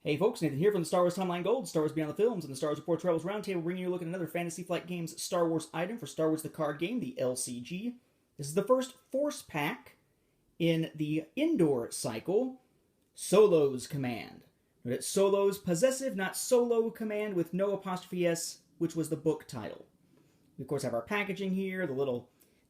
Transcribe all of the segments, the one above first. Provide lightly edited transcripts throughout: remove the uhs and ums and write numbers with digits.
Hey folks, Nathan here from the Star Wars Timeline Gold, Star Wars Beyond the Films, and the Star Wars Report Travels Roundtable, bringing you a look at another Fantasy Flight Games Star Wars item for Star Wars the card game, the LCG. This is the first Force Pack in the Endor Cycle Solos Command. Note that Solos possessive, not Solo Command, with no apostrophe S, which was the book title. We of course have our packaging here, the little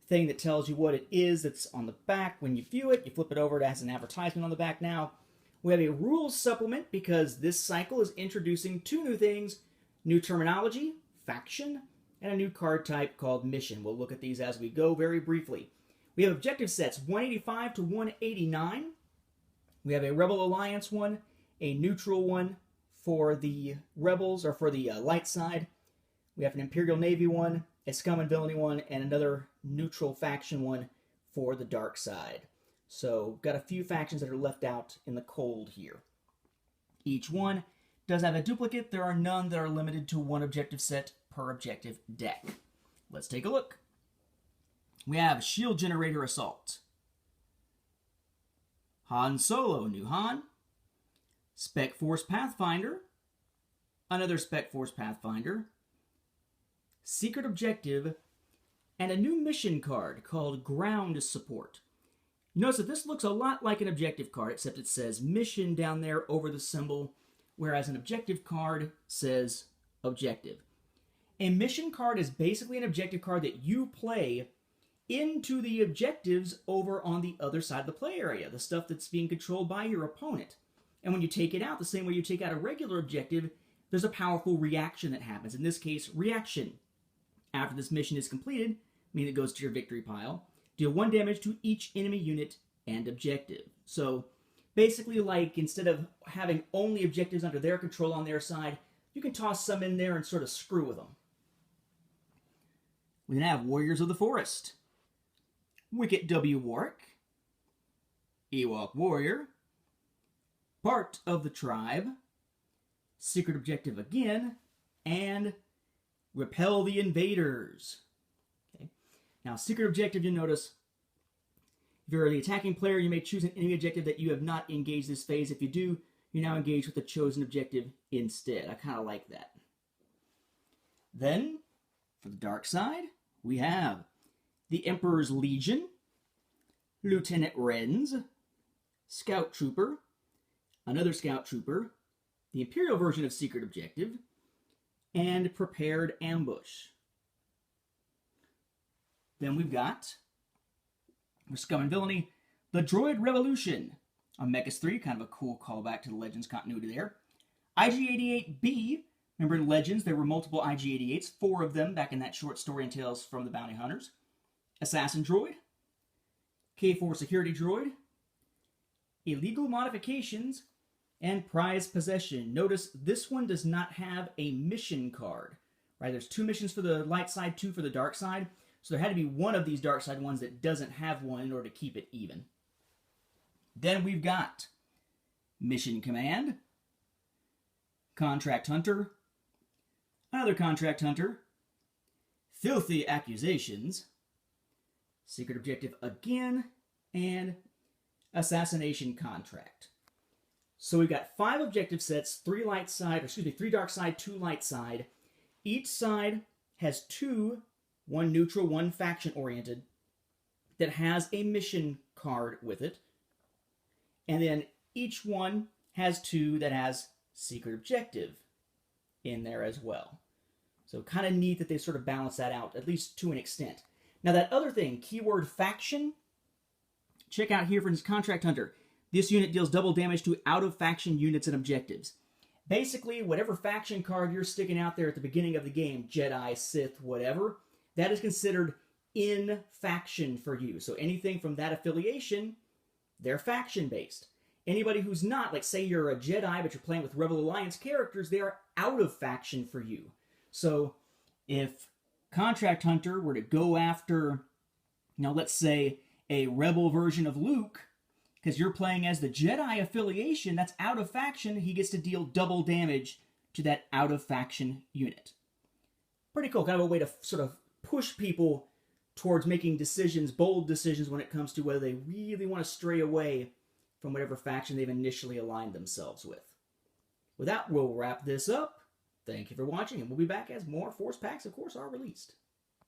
thing that tells you what it is that's on the back. When you view it, you flip it over, it has an advertisement on the back now. We have a rules supplement because this cycle is introducing two new things: new terminology, faction, and a new card type called mission. We'll look at these as we go very briefly. We have objective sets 185 to 189. We have a Rebel Alliance one, a neutral one for the Rebels, or for the light side. We have an Imperial Navy one, a Scum and Villainy one, and another neutral faction one for the dark side. So, got a few factions that are left out in the cold here. Each one does have a duplicate. There are none that are limited to one objective set per objective deck. Let's take a look. We have Shield Generator Assault, Han Solo, new Han, Spec Force Pathfinder, another Spec Force Pathfinder, Secret Objective, and a new mission card called Ground Support. Notice that this looks a lot like an objective card, except it says mission down there over the symbol, whereas an objective card says objective. A mission card is basically an objective card that you play into the objectives over on the other side of the play area, the stuff that's being controlled by your opponent. And when you take it out, the same way you take out a regular objective, there's a powerful reaction that happens. In this case, reaction. After this mission is completed, meaning it goes to your victory pile, deal 1 damage to each enemy unit and objective. So basically, like, instead of having only objectives under their control on their side, you can toss some in there and sort of screw with them. We then have Warriors of the Forest, Wicket W. Warwick, Ewok Warrior, Part of the Tribe, Secret Objective again, and Repel the Invaders. Now, Secret Objective, you'll notice, if you're the attacking player, you may choose an enemy objective that you have not engaged this phase. If you do, you're now engaged with the chosen objective instead. I kind of like that. Then, for the dark side, we have the Emperor's Legion, Lieutenant Renz, Scout Trooper, another Scout Trooper, the Imperial version of Secret Objective, and Prepared Ambush. Then we've got, for Scum and Villainy, the Droid Revolution on Mechas 3, kind of a cool callback to the Legends continuity there. IG-88B, remember in Legends there were multiple IG-88s, 4 of them back in that short story in Tales from the Bounty Hunters. Assassin Droid, K4 Security Droid, Illegal Modifications, and Prize Possession. Notice this one does not have a mission card. Right? There's 2 missions for the light side, 2 for the dark side. So there had to be one of these dark side ones that doesn't have one in order to keep it even. Then we've got Mission Command, Contract Hunter, another Contract Hunter, Filthy Accusations, Secret Objective again, and Assassination Contract. So we've got 5 objective sets, 3 dark side, 2 light side. Each side has 2, one neutral, one faction-oriented, that has a mission card with it. And then each one has 2 that has Secret Objective in there as well. So kind of neat that they sort of balance that out, at least to an extent. Now that other thing, keyword faction, check out here for this Contract Hunter. This unit deals double damage to out-of-faction units and objectives. Basically, whatever faction card you're sticking out there at the beginning of the game, Jedi, Sith, whatever, that is considered in faction for you. So anything from that affiliation, they're faction-based. Anybody who's not, like say you're a Jedi, but you're playing with Rebel Alliance characters, they are out of faction for you. So if Contract Hunter were to go after, let's say a Rebel version of Luke, because you're playing as the Jedi affiliation, that's out of faction, he gets to deal double damage to that out of faction unit. Pretty cool, kind of a way to sort of push people towards making decisions, bold decisions, when it comes to whether they really want to stray away from whatever faction they've initially aligned themselves with. With that, we'll wrap this up. Thank you for watching, and we'll be back as more Force Packs, of course, are released.